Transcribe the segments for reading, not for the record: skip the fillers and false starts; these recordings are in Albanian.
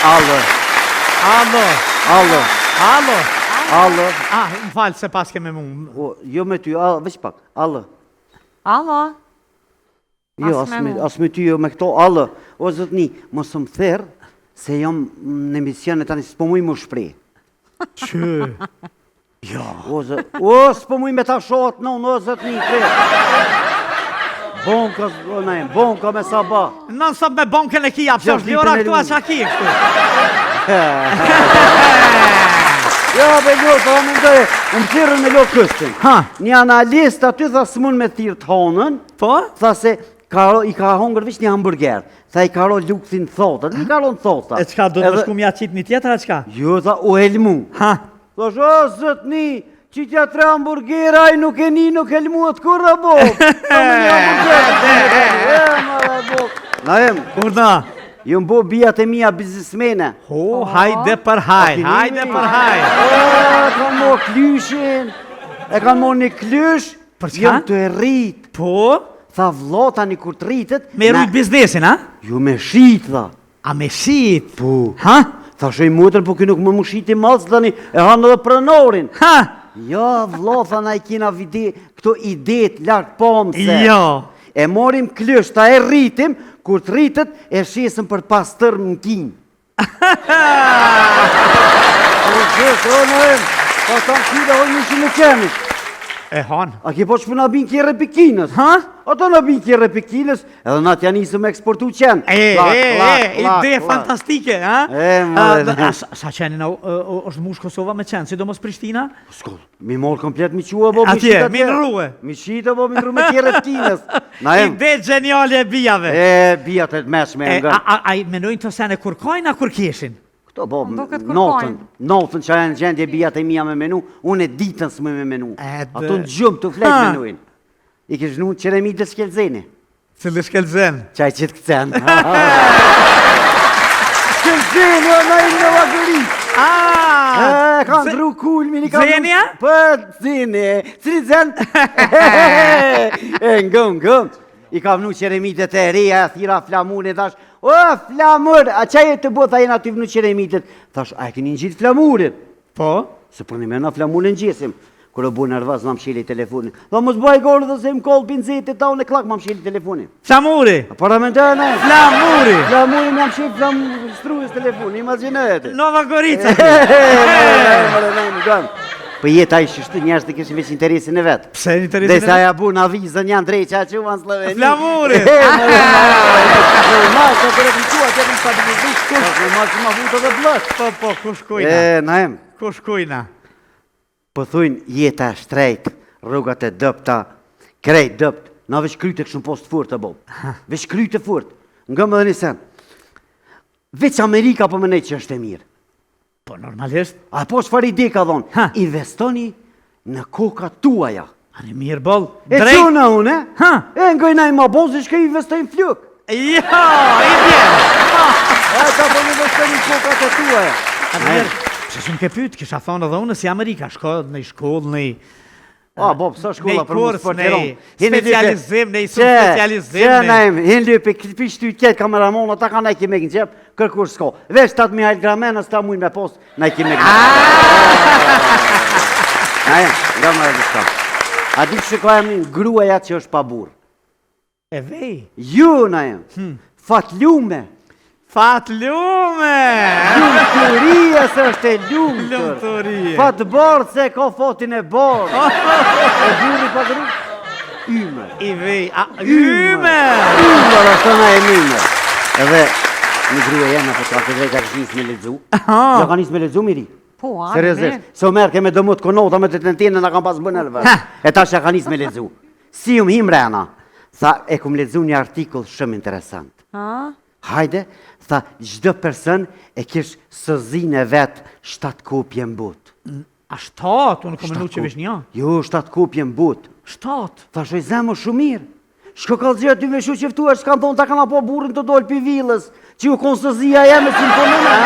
Allo. Më falë se pas keme mu. Jo me ty, veç pak. Allo. Jo, as me ty, jo me këto. Allo. O zotni, mos më therë, se jam në emisionet tani s'po muj më shprej. Që? Ja. S'po muj me ta shohat në o zotni, Bonka me saba. Nën sab me bonkën e kia, pësë është ljora këtu a qa ki kështu. Ja, be ljot, më ndoj, më thirën me ljot këstin. Një analist aty tha s'mun me thirë të honën, tha se i ka hongër vish një hamburger, tha i ka ro lukëthin thotat, i ka ro në thotat. E qka, do të më shku mja qitë një tjetër, a qka? Jo, tha, o helmu. Tha, zëtni, qitja 3 hamburgera, i nuk e helmuat kurra bo. Na em, kurda? Ju më bo bijat e mija biznismene. Hajde për hajt. E kanë mo klyshin, e kanë mo një klysh, jëmë të e rrit. Po? Tha vlota një kur të rritet. Me rujt biznesin, a? Ju me shit, tha. A me shit? Po. Tha shoj mutër, po kë nuk më shiti malës, tani e hanë edhe pranorin. Ja, vlota na i kina vide, këto idet lartë pomëse. Jo. E morim klysh, ta e rritim, kur të rritet, e shesëm për pas tërë më kinj. Pa ta në kjida hoj një që në kemit. E hanë. A ki po që përna bin kjerë pikinës? Ata në bin kjerë pikinës, edhe na t'ja nisëm eksportu qenë. Ide fantastike, ha? Sa qeni na, është mush Kosova me qenë, si do mos Prishtina? Sko, mi morë komplet mi qua, bo, atje, mi në ruë. Mi shita, bo, mi në ruë me kjerë pikinës. Ide gjeniale e bijave. Bijat e të meshme. A i menojnë të sene kur kojnë, a kur keshin? Këto, bo, notën që janë gjendje bijat e mija me menu, unë e ditën së me menu. Ato në gjumë të flejt menuin. I kështë nuk qëremi të shkelzeni. Cëllë shkelzen? Qaj qëtë këcen. Shkelzeni, o na i në vagëri. Ka ndru kulmin. Zenja? Për, zeni. Cëri zen? Ngëm. I ka vënu qeremitet e reja, thira flamurin, thash, o, flamur, a qaj e të bota jena të vënu qeremitet? Thash, a e këni në gjithë flamurin? Po? Se për një me na flamurin gjesim. Kërë bu nërvaz, ma më shili telefonin. Dha, mos bëj gorë dhe se më kolë pinzete, ta unë e klak, ma më shili telefonin. Flamuri? Para me të ne? Flamuri? Flamuri ma më shili struës telefonin, imaginete. Nova Gorica. Për jetë a i shështu njerës të këshin veç interesin e vetë. Pse interesin e vetë? Dhe sa ja bu në avizën janë drejqa që u anë Sloveni. Flamuri! Po, kush kujna? Kush kujna? Po thujnë jetë a shtrejt, rrugat e dëpta, krejt dëpt, na veç kryte këshën post furt e bo. Veç kryte furt. Nga më dhe një sen. Veç Amerika po më nejtë që është e mirë. Po, normalisht. A po shfar ide ka dhonë, investoni në koka tuaja. A në mirë bol, drejt. E që në unë, e ngojna i ma bozi shka investojnë fljuk. Jo, i bjerë. E ka po në investoni në kokat e tuaja. A mirë, që shumë ke pytë, kisha thonë edhe unë si Amerika, në shkollë, në... A, bo, pësa shkolla për mund sporteron. Specializim, në i shumë specializim. Që, nëjmë, hinë lype, këpish të tjetë kameramona, ta ka në i kime kënë qepë, kërkur s'ko. Vesh 7.000 gramenës, ta mujnë me post, në i kime kënë. Nëjmë, nga më rëgjë s'ka. A di që ka e më gruaja që është pa burë. E vej? Ju, nëjmë, fatlume. Fatlume! Lumëturia se është e lumëtër. Lumëturia. Fatë borë se ka fotin e borë. E burri pa gru? Yme. I vej, yme! Yme, është në e yme. Edhe në gruje jena, po të ka këtë ka njës me ledzu. Jo ka njës me ledzu, miri? Po, a, seriozisht. Se o merke me dëmut konota, me të të tjene, në kam pas bënelve. E ta që ka njës me ledzu. Si him rena. Tha, e kum ledzu një artikull shumë interesant. Hajde, tha, gjdo person e kish sëzin e vetë 7 kopje në but. A 7? Unë kom e nuk që vish një? Jo, 7 kopje në but. 7? Tha, shoj zemë shumë mirë. Shko ka zhja ty me shu qeftu e shkanë thonë ta kana po burin të dojnë për vilës, që ju konë sëzia e me simfonime.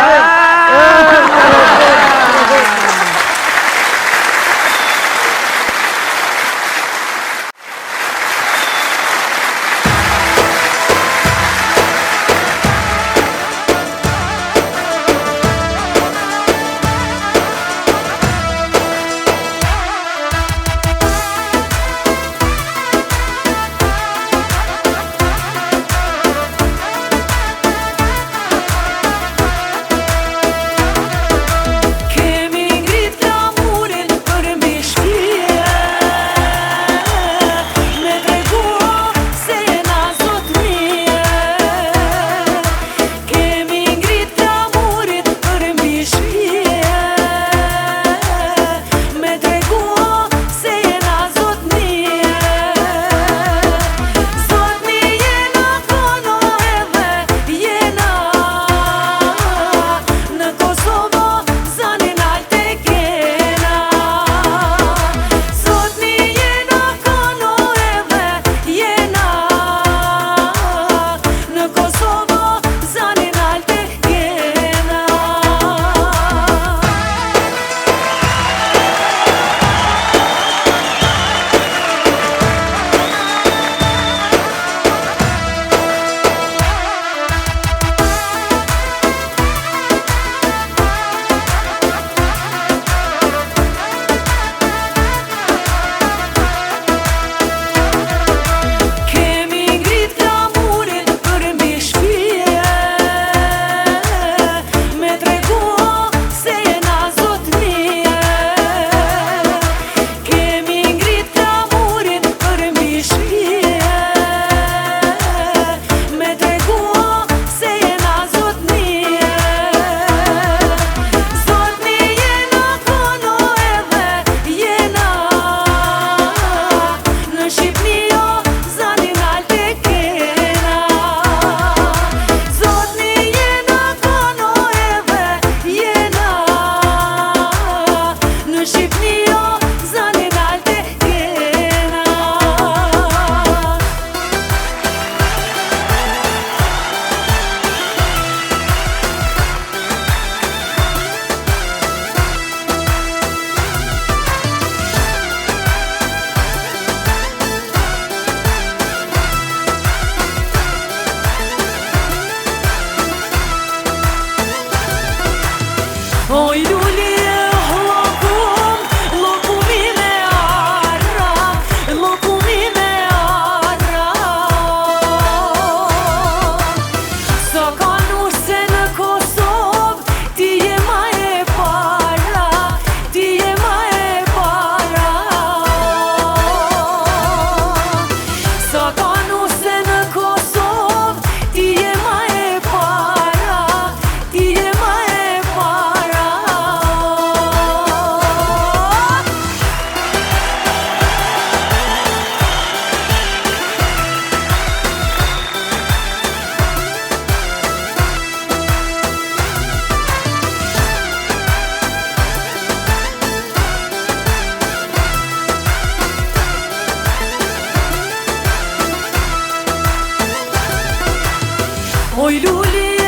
uli